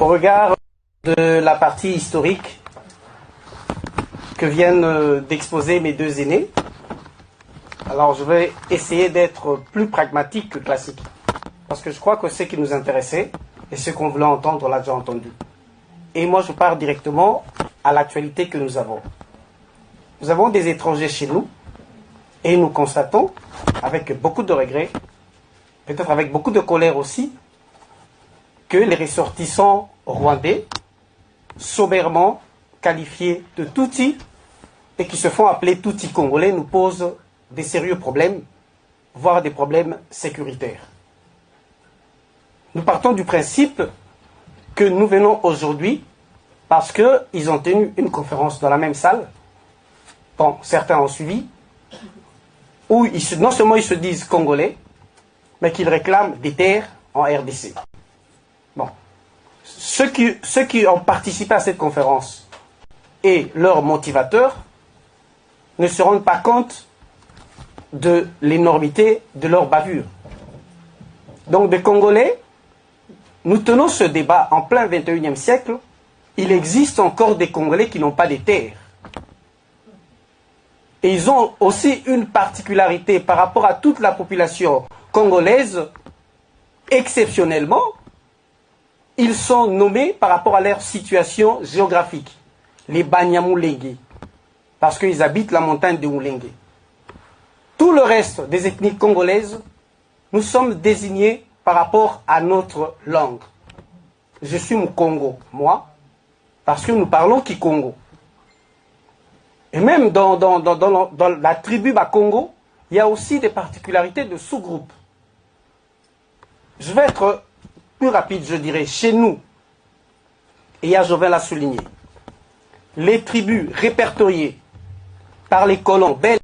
Au regard de la partie historique que viennent d'exposer mes deux aînés, alors je vais essayer d'être plus pragmatique que classique. Parce que je crois que ce qui nous intéressait et ce qu'on voulait entendre, on l'a déjà entendu. Et moi, je pars directement à l'actualité que nous avons. Nous avons des étrangers chez nous et nous constatons, avec beaucoup de regrets, peut-être avec beaucoup de colère aussi, que les ressortissants rwandais, sommairement qualifiés de Tutsi et qui se font appeler Tutsi congolais, nous posent des sérieux problèmes, voire des problèmes sécuritaires. Nous partons du principe que nous venons aujourd'hui parce qu'ils ont tenu une conférence dans la même salle, bon, certains ont suivi, où non seulement ils se disent congolais, mais qu'ils réclament des terres en RDC. Bon. Ceux qui ont participé à cette conférence et leurs motivateurs ne se rendent pas compte de l'énormité de leur bavure. Donc des Congolais, nous tenons ce débat en plein 21e siècle, il existe encore des Congolais qui n'ont pas de terres. Et ils ont aussi une particularité par rapport à toute la population congolaise, exceptionnellement, ils sont nommés par rapport à leur situation géographique, les Banyamulenge, parce qu'ils habitent la montagne de Mulenge. Tout le reste des ethnies congolaises, nous sommes désignés par rapport à notre langue. Je suis Mukongo, moi, parce que nous parlons Kikongo. Et même dans la tribu Bakongo, il y a aussi des particularités de sous-groupes. Je vais être plus rapide, je dirais, chez nous, et je vais la souligner, les tribus répertoriées par les colons belges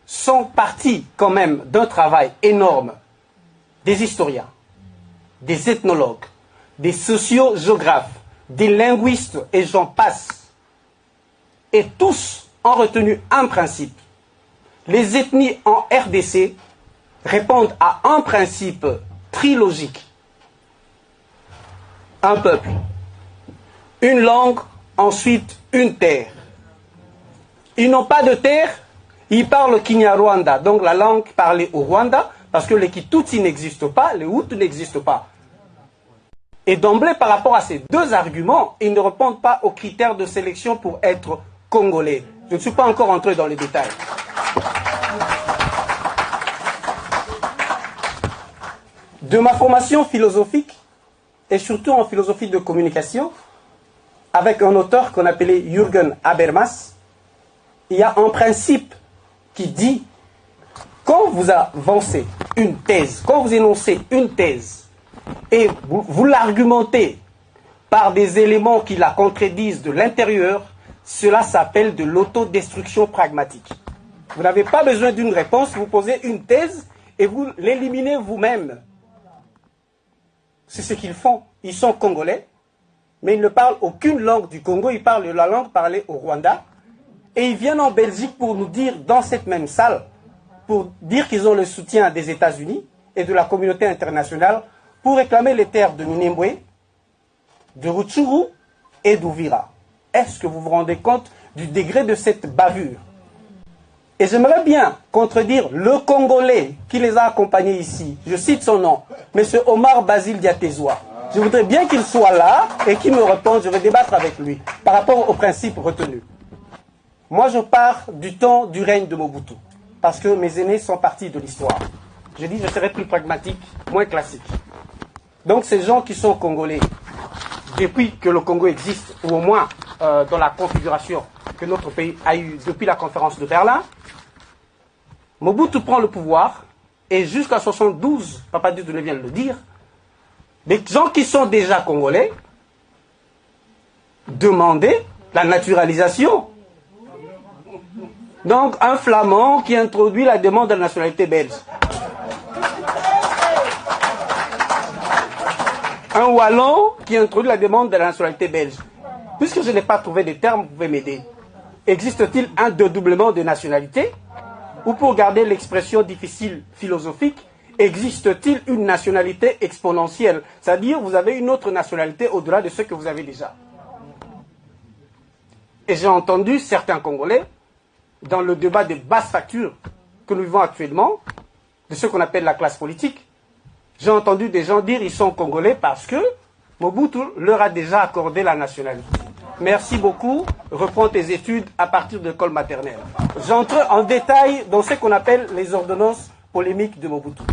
sont partis quand même d'un travail énorme des historiens, des ethnologues, des sociogéographes, des linguistes, et j'en passe. Et tous ont retenu un principe. Les ethnies en RDC répondent à un principe trilogique. Un peuple, une langue, ensuite une terre. Ils n'ont pas de terre, ils parlent Kinyarwanda, donc la langue parlée au Rwanda, parce que les Kitutsi n'existent pas, les Hutus n'existent pas. Et d'emblée, par rapport à ces deux arguments, ils ne répondent pas aux critères de sélection pour être congolais. Je ne suis pas encore entré dans les détails. De ma formation philosophique, et surtout en philosophie de communication, avec un auteur qu'on appelait Jürgen Habermas, il y a un principe qui dit, quand vous avancez une thèse, quand vous énoncez une thèse, et vous l'argumentez par des éléments qui la contredisent de l'intérieur, cela s'appelle de l'autodestruction pragmatique. Vous n'avez pas besoin d'une réponse, vous posez une thèse et vous l'éliminez vous-même. C'est ce qu'ils font. Ils sont congolais, mais ils ne parlent aucune langue du Congo, ils parlent la langue parlée au Rwanda. Et ils viennent en Belgique pour nous dire, dans cette même salle, pour dire qu'ils ont le soutien des États-Unis et de la communauté internationale pour réclamer les terres de Minembwe, de Rutshuru et d'Uvira. Est-ce que vous vous rendez compte du degré de cette bavure? Et j'aimerais bien contredire le Congolais qui les a accompagnés ici. Je cite son nom, M. Omar Basile Diatezoa. Je voudrais bien qu'il soit là et qu'il me réponde, je vais débattre avec lui par rapport aux principes retenus. Moi, je pars du temps du règne de Mobutu, parce que mes aînés sont partis de l'histoire. Je dis, je serai plus pragmatique, moins classique. Donc, ces gens qui sont congolais, depuis que le Congo existe, ou au moins dans la configuration que notre pays a eue depuis la conférence de Berlin, Mobutu prend le pouvoir, et jusqu'à 72, Papa Dieudonné vient de le dire, des gens qui sont déjà congolais demandaient la naturalisation. Donc, un Flamand qui introduit la demande de la nationalité belge. Un Wallon qui introduit la demande de la nationalité belge. Puisque je n'ai pas trouvé de terme, vous pouvez m'aider. Existe-t-il un dédoublement de nationalité? Ou pour garder l'expression difficile philosophique, existe-t-il une nationalité exponentielle? C'est-à-dire, vous avez une autre nationalité au-delà de ce que vous avez déjà. Et j'ai entendu certains Congolais, dans le débat de basse facture que nous vivons actuellement, de ce qu'on appelle la classe politique, j'ai entendu des gens dire qu'ils sont Congolais parce que Mobutu leur a déjà accordé la nationalité. Merci beaucoup. Reprends tes études à partir de l'école maternelle. J'entre en détail dans ce qu'on appelle les ordonnances polémiques de Mobutu.